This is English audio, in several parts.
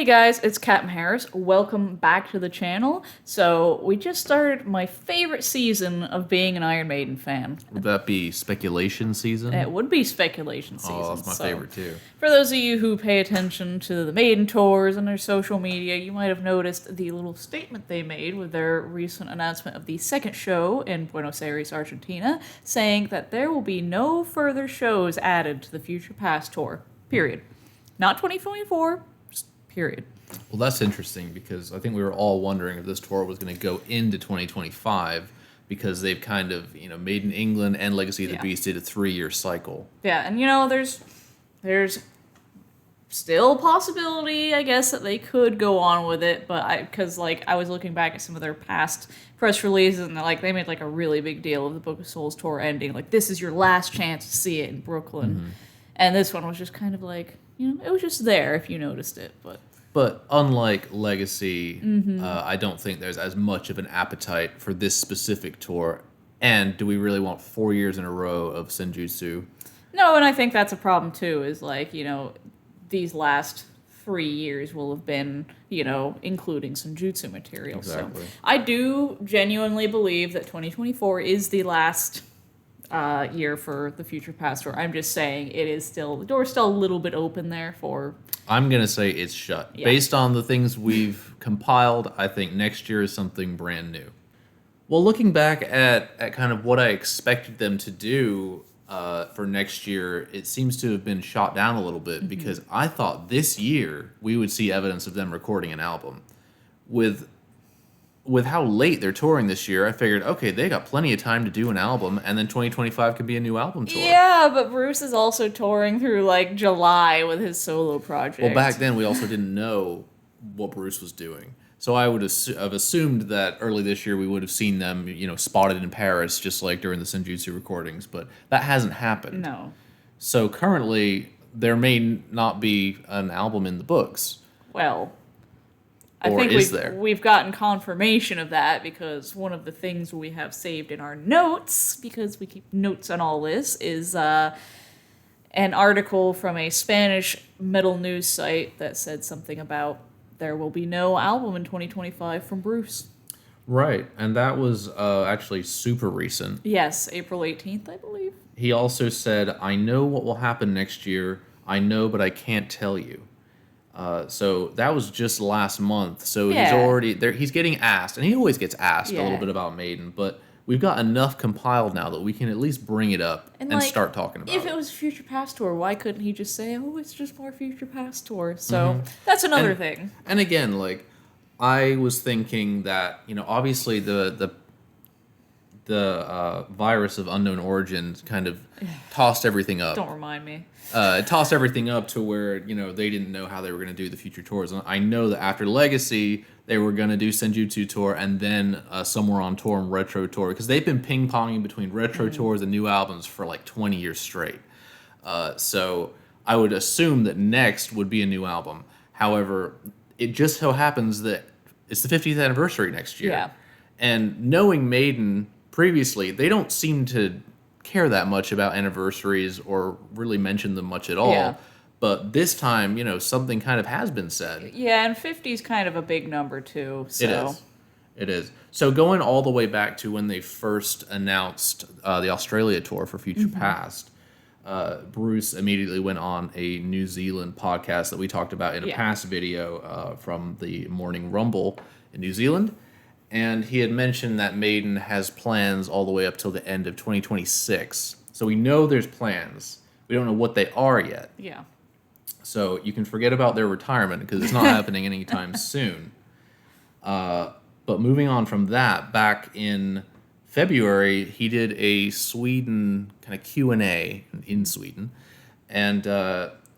Hey guys, it's Captain Harris. Welcome back to the channel. So, we just started my favorite season of being an Iron Maiden fan. Would that be speculation season? It would be speculation season. Oh, that's my favorite too. For those of you who pay attention to the Maiden tours and their social media, you might have noticed the little statement they made with their recent announcement of the second show in Buenos Aires, Argentina, saying that there will be no further shows added to the Future Past tour. Period. Not 2024. Period. Well, that's interesting because I think we were all wondering if this tour was going to go into 2025 because they've kind of, Made in England and Legacy of the Beast did a 3-year cycle. Yeah, and there's still possibility, I guess, that they could go on with it, but I was looking back at some of their past press releases and they made a really big deal of the Book of Souls tour ending. Like, this is your last chance to see it in Brooklyn. Mm-hmm. And this one was just kind of it was just there if you noticed it. But unlike Legacy, I don't think there's as much of an appetite for this specific tour. And do we really want 4 years in a row of Senjutsu? No, and I think that's a problem too, is these last 3 years will have been, including Senjutsu material. Exactly. So I do genuinely believe that 2024 is the last year for the Future Past tour. I'm just saying the door's still a little bit open there for... I'm going to say it's shut. Yeah. Based on the things we've compiled, I think next year is something brand new. Well, looking back at kind of what I expected them to do for next year, it seems to have been shot down a little bit because I thought this year we would see evidence of them recording an album. With how late they're touring this year, I figured, okay, they got plenty of time to do an album, and then 2025 could be a new album tour. Yeah, but Bruce is also touring through, July with his solo project. Well, back then, we also didn't know what Bruce was doing. So I would have assumed that early this year we would have seen them, spotted in Paris, just like during the Senjutsu recordings, but that hasn't happened. No. So currently, there may not be an album in the books. Well... I think we've gotten confirmation of that because one of the things we have saved in our notes, because we keep notes on all this, is an article from a Spanish metal news site that said something about there will be no album in 2025 from Bruce. Right, and that was actually super recent. Yes, April 18th, I believe. He also said, I know what will happen next year. I know, but I can't tell you. So that was just last month. So he's already there. He's getting asked, and he always gets asked a little bit about Maiden. But we've got enough compiled now that we can at least bring it up and start talking about it. If it was Future Past tour, why couldn't he just say, "Oh, it's just more Future Past tour"? So that's another thing. And again, I was thinking that obviously the virus of unknown origin kind of tossed everything up. Don't remind me. It tossed everything up to where, they didn't know how they were going to do the future tours. And I know that after Legacy, they were going to do Senjutsu tour and then Somewhere on Tour and Retro tour. Because they've been ping-ponging between retro tours and new albums for 20 years straight. So I would assume that next would be a new album. However, it just so happens that it's the 50th anniversary next year. Yeah. And knowing Maiden previously, they don't seem to care that much about anniversaries or really mention them much at all. Yeah. But this time, something kind of has been said. Yeah, and 50 is kind of a big number too. So. It is. So going all the way back to when they first announced the Australia tour for Future Past, Bruce immediately went on a New Zealand podcast that we talked about in a past video from the Morning Rumble in New Zealand. And he had mentioned that Maiden has plans all the way up till the end of 2026. So we know there's plans. We don't know what they are yet. Yeah. So you can forget about their retirement because it's not happening anytime soon. But moving on from that, back in February, he did a Sweden kind of Q&A in Sweden. And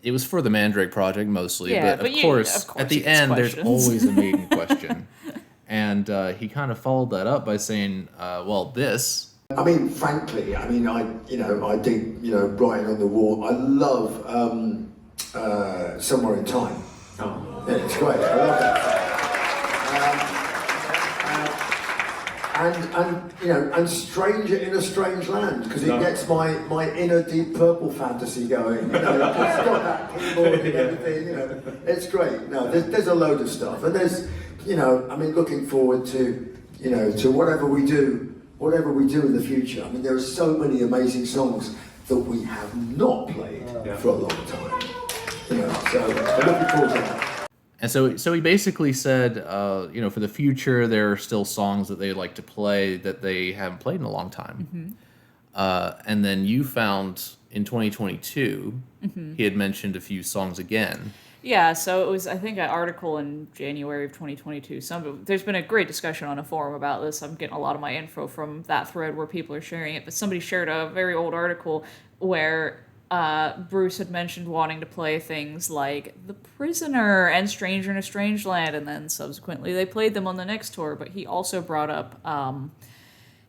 it was for the Mandrake Project mostly. Yeah, but of course, at the end, there's always a Maiden question. And he kind of followed that up by saying, this. I mean, frankly, I dig, writing on the wall. I love Somewhere in Time. Oh. Yeah, it's great. I love that. and you know, and Stranger in a Strange Land, because it gets my inner Deep Purple fantasy going. You know, it's got that keyboard and everything. You know, it's great. No, there's a load of stuff, and there's, you know, I mean, looking forward to, you know, to whatever we do in the future. I mean, there are so many amazing songs that we have not played for a long time. You know, so I'm looking forward to that. And so he basically said, you know, for the future, there are still songs that they'd like to play that they haven't played in a long time. And then you found in 2022, he had mentioned a few songs again. Yeah, so it was, I think, an article in January of 2022. There's been a great discussion on a forum about this. I'm getting a lot of my info from that thread where people are sharing it. But somebody shared a very old article where Bruce had mentioned wanting to play things like The Prisoner and Stranger in a Strange Land, and then subsequently they played them on the next tour. But he also brought up,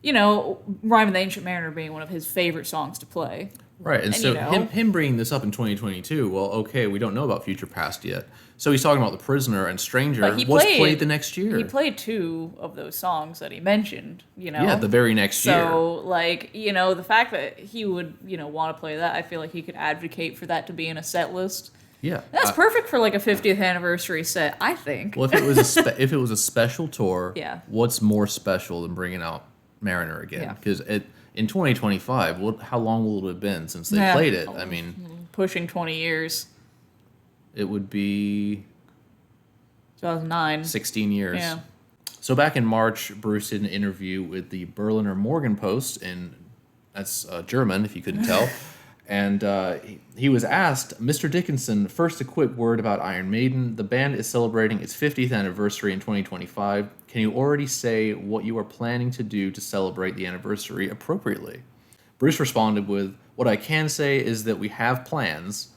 you know, Rhyme of the Ancient Mariner being one of his favorite songs to play. Right, and so you know, him bringing this up in 2022, well, okay, we don't know about Future Past yet. So he's talking about The Prisoner and Stranger was played the next year. He played 2 of those songs that he mentioned, you know. Yeah, the very next year. So, like, you know, the fact that he would, you know, want to play that, I feel like he could advocate for that to be in a set list. Yeah. That's perfect for, like, a 50th anniversary set, I think. Well, if it was if it was a special tour, Yeah. what's more special than bringing out Mariner again? Yeah. Because in 2025, how long will it have been since they played it? I mean, pushing 20 years. It would be 2009. 16 years. Yeah. So back in March, Bruce did an interview with the Berliner Morgenpost, that's German, if you couldn't tell. And he was asked, Mr. Dickinson, first a quick word about Iron Maiden. The band is celebrating its 50th anniversary in 2025. Can you already say what you are planning to do to celebrate the anniversary appropriately? Bruce responded with, what I can say is that we have plans.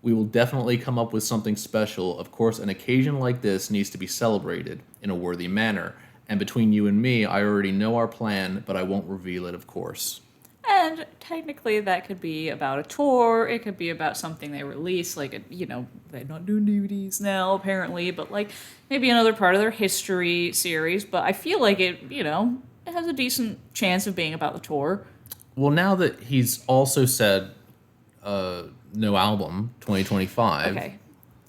We will definitely come up with something special. Of course, an occasion like this needs to be celebrated in a worthy manner. And between you and me, I already know our plan, but I won't reveal it, of course. And technically that could be about a tour, it could be about something they release, like, you know, they're not doing DVDs now, apparently, but, like, maybe another part of their history series, but I feel like it, you know, it has a decent chance of being about the tour. Well, now that he's also said no album 2025. Okay.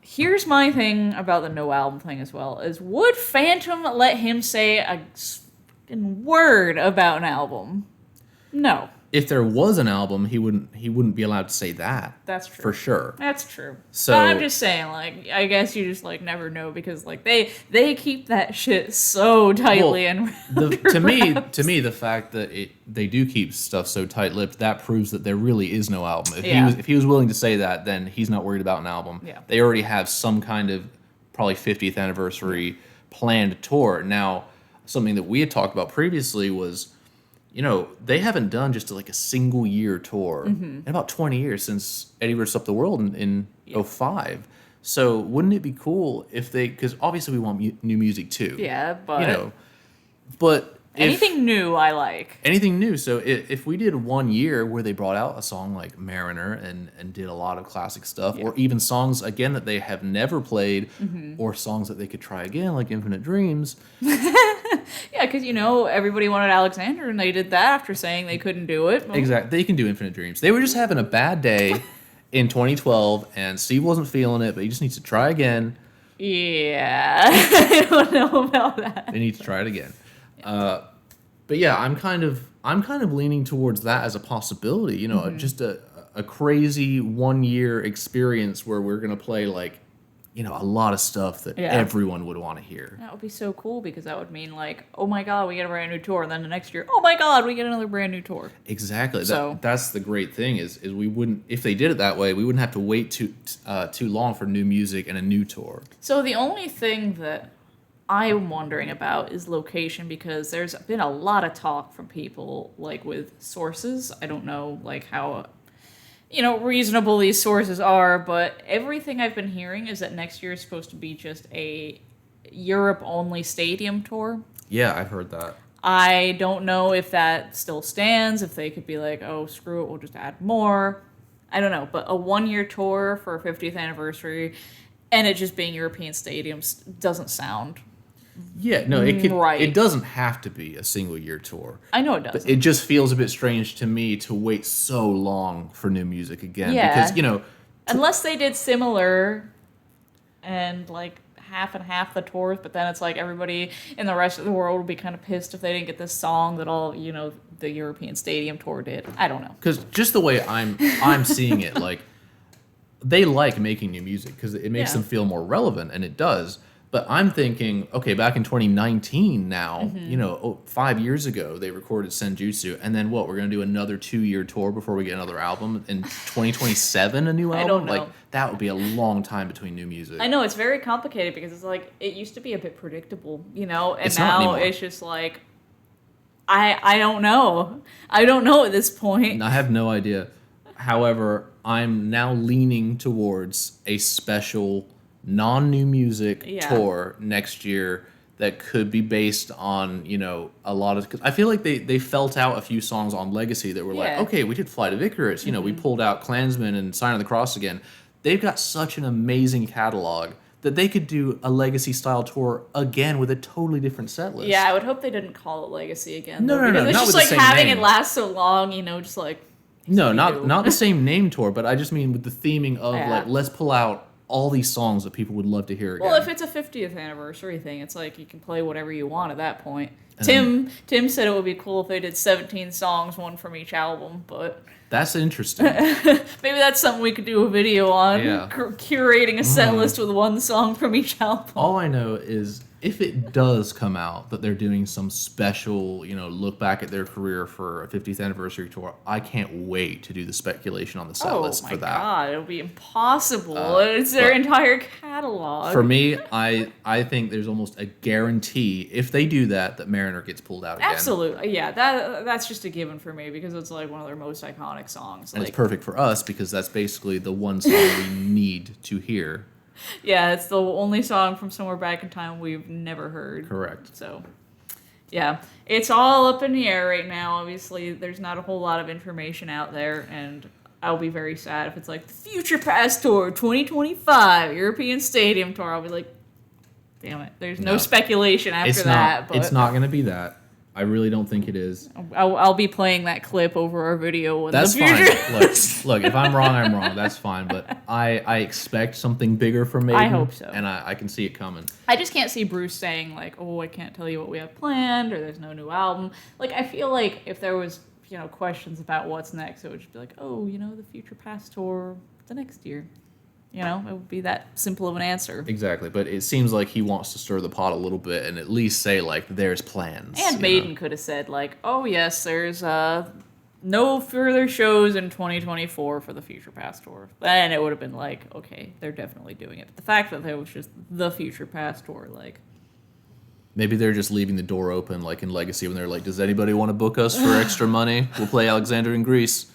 Here's my thing about the no album thing as well, is would Phantom let him say a word about an album? No. If there was an album, he wouldn't be allowed to say that. That's true. For sure. That's true. So but I'm just saying, like, I guess you just, like, never know, because, like, they keep that shit so tightly to me the fact that they do keep stuff so tight-lipped, that proves that there really is no album. If he was willing to say that, then he's not worried about an album. Yeah. They already have some kind of probably 50th anniversary planned tour. Now, something that we had talked about previously was, you know, they haven't done just like a single year tour in about 20 years since Eddie vs. Up the World in 05. So wouldn't it be cool if because obviously we want new music too. Yeah, but you know, but anything new I like. Anything new. So if we did 1 year where they brought out a song like Mariner and did a lot of classic stuff, or even songs again that they have never played, or songs that they could try again like Infinite Dreams. Yeah, because, you know, everybody wanted Alexander, and they did that after saying they couldn't do it. Exactly. They can do Infinite Dreams. They were just having a bad day in 2012, and Steve wasn't feeling it, but he just needs to try again. Yeah, I don't know about that. They need to try it again. But yeah, I'm kind of leaning towards that as a possibility. You know, just a crazy 1 year experience where we're gonna play, like, you know, a lot of stuff that everyone would want to hear. That would be so cool, because that would mean, like, oh my god, we get a brand new tour, and then the next year, oh my god, we get another brand new tour. Exactly. So that's the great thing is we wouldn't, if they did it that way, we wouldn't have to wait too long for new music and a new tour. So the only thing that I'm wondering about is location, because there's been a lot of talk from people, like, with sources. I don't know, like, how, you know, reasonable these sources are, but everything I've been hearing is that next year is supposed to be just a Europe-only stadium tour. Yeah, I've heard that. I don't know if that still stands, if they could be like, oh, screw it, we'll just add more. I don't know, but a 1 year tour for a 50th anniversary and it just being European stadiums doesn't sound Yeah, no, it could. Right. It doesn't have to be a single year tour. I know it But doesn't. it just feels a bit strange to me to wait so long for new music again. Yeah. Because, Unless they did similar and like half and half the tours, but then it's like everybody in the rest of the world would be kind of pissed if they didn't get this song that all, the European Stadium tour did. I don't know. because just the way I'm seeing it, like, they like making new music because it makes Yeah. them feel more relevant, and it does. But I'm thinking, okay, back in 2019 now, Mm-hmm. 5 years ago, they recorded Senjutsu, and then what? We're going to do another 2-year tour before we get another album? In 2027, a new album? I don't know. Like, that would be a long time between new music. I know it's very complicated because it's like it used to be a bit predictable, and It's not now anymore. it's just like I don't know. I don't know at this point. I have no idea. However, I'm now leaning towards a special non-new music Yeah. tour next year that could be based on, a lot of... 'cause I feel like they felt out a few songs on Legacy that were Yeah. like, okay, we did Flight of Icarus. We pulled out Klansman and Sign of the Cross again. They've got such an amazing catalog that they could do a Legacy-style tour again with a totally different set list. Yeah, I would hope they didn't call it Legacy again. No, though, no, no, because it's not just with like the same having name. it last so long, just like No, Scooby-Doo. not the same name tour, but I just mean with the theming of Yeah. like, let's pull out all these songs that people would love to hear again. Well, if it's a 50th anniversary thing, it's like you can play whatever you want at that point. And Tim said it would be cool if they did 17 songs, one from each album, but That's interesting. maybe that's something we could do a video on. Yeah. Curating a set list with one song from each album. All I know is if it does come out that they're doing some special, look back at their career for a 50th anniversary tour, I can't wait to do the speculation on the set Oh list my for that. god, it'll be impossible. It's their but entire catalog. For me, I think there's almost a guarantee if they do that Mariner gets pulled out again. Absolutely, yeah. That's just a given for me because it's like one of their most iconic songs. And Like, it's perfect for us because that's basically the one song we need to hear. yeah, it's the only song from Somewhere Back in Time we've never heard. Correct. So, yeah, it's all up in the air right now. Obviously, there's not a whole lot of information out there, and I'll be very sad if it's like the Future Past Tour 2025 European Stadium Tour. I'll be like, damn it. There's no No. speculation after It's that. not. But It's not going to be that. I really don't think it is. I'll be playing that clip over our video when That's the future. fine. Look, if I'm wrong, I'm wrong. That's fine. But I expect something bigger from Maiden. I hope so. And I can see it coming. I just can't see Bruce saying like, "Oh, I can't tell you what we have planned," or "There's no new album." Like, I feel like if there was, questions about what's next, it would just be like, "Oh, the Future Past tour the next year." It would be that simple of an answer. Exactly. But it seems like he wants to stir the pot a little bit and at least say, like, there's plans. And Maiden could have said like, "Oh yes, there's no further shows in 2024 for the Future Past tour." Then it would have been like, okay, they're definitely doing it. But the fact that there was just the Future Past tour, like. Maybe they're just leaving the door open, like in Legacy, when they're like, does anybody want to book us for extra money? We'll play Alexander in Greece.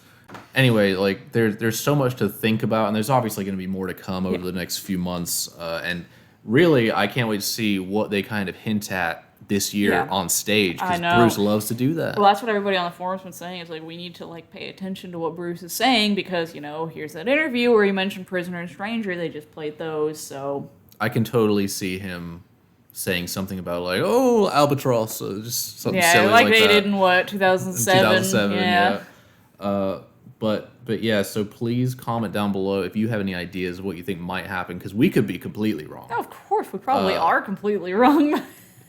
Anyway, like, there's so much to think about, and there's obviously going to be more to come over the next few months. And really, I can't wait to see what they kind of hint at this year Yeah. on stage, I because know. Bruce loves to do that. Well, that's what everybody on the forums been saying. Is like we need to like pay attention to what Bruce is saying because here's that interview where he mentioned Prisoner and Stranger. They just played those, so I can totally see him saying something about, like, oh, Albatross, just something yeah, silly like like they that. did in what 2007. 2007, yeah. But yeah, so please comment down below if you have any ideas of what you think might happen, because we could be completely wrong. Oh, of course, we probably are completely wrong.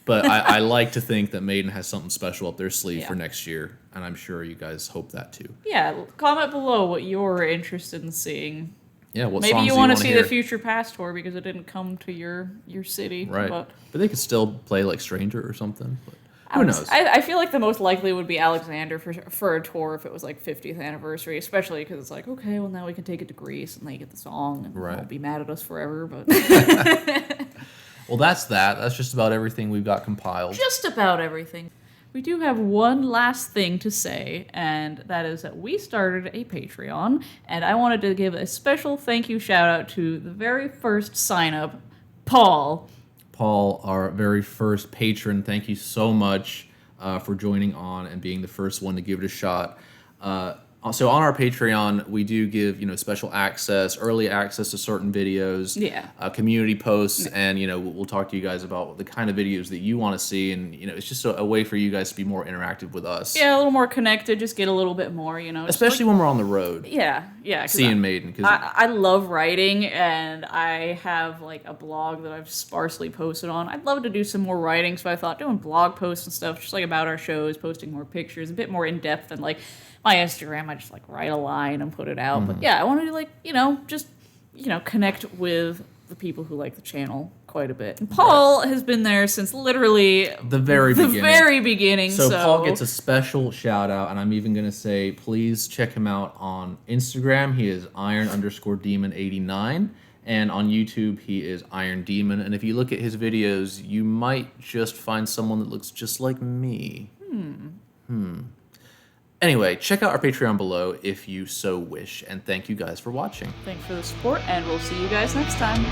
But I like to think that Maiden has something special up their sleeve Yeah. for next year, and I'm sure you guys hope that too. Yeah, comment below what you're interested in seeing. Yeah, what Maybe songs you do want to wanna see hear? the Future Past tour because it didn't come to your city. Right. But But they could still play like Stranger or something. But who knows? I feel like the most likely would be Alexander for a tour if it was like 50th anniversary, especially because it's like, okay, well now we can take it to Greece and they get the song and Right. won't be mad at us forever. But Well, that's that. That's just about everything we've got compiled. just about everything. We do have one last thing to say, and that is that we started a Patreon, and I wanted to give a special thank you shout out to the very first sign up, Paul. Paul, our very first patron, thank you so much for joining on and being the first one to give it a shot. So on our Patreon, we do give, special access, early access to certain videos, community posts, and, we'll talk to you guys about the kind of videos that you want to see. And, it's just a way for you guys to be more interactive with us. Yeah, a little more connected, just get a little bit more, Especially when we're on the road. Yeah. Seeing Maiden. Cause I love writing, and I have, like, a blog that I've sparsely posted on. I'd love to do some more writing, so I thought doing blog posts and stuff, just, like, about our shows, posting more pictures, a bit more in-depth than, like, my Instagram. I just, like, write a line and put it out. But, yeah, I want to, like, just, connect with the people who like the channel quite a bit. And Paul has been there since literally the very beginning. So Paul gets a special shout out, and I'm even going to say, please check him out on Instagram. He is iron_demon89. And on YouTube, he is Iron Demon. And if you look at his videos, you might just find someone that looks just like me. Anyway, check out our Patreon below if you so wish. And thank you guys for watching. Thanks for the support, and we'll see you guys next time.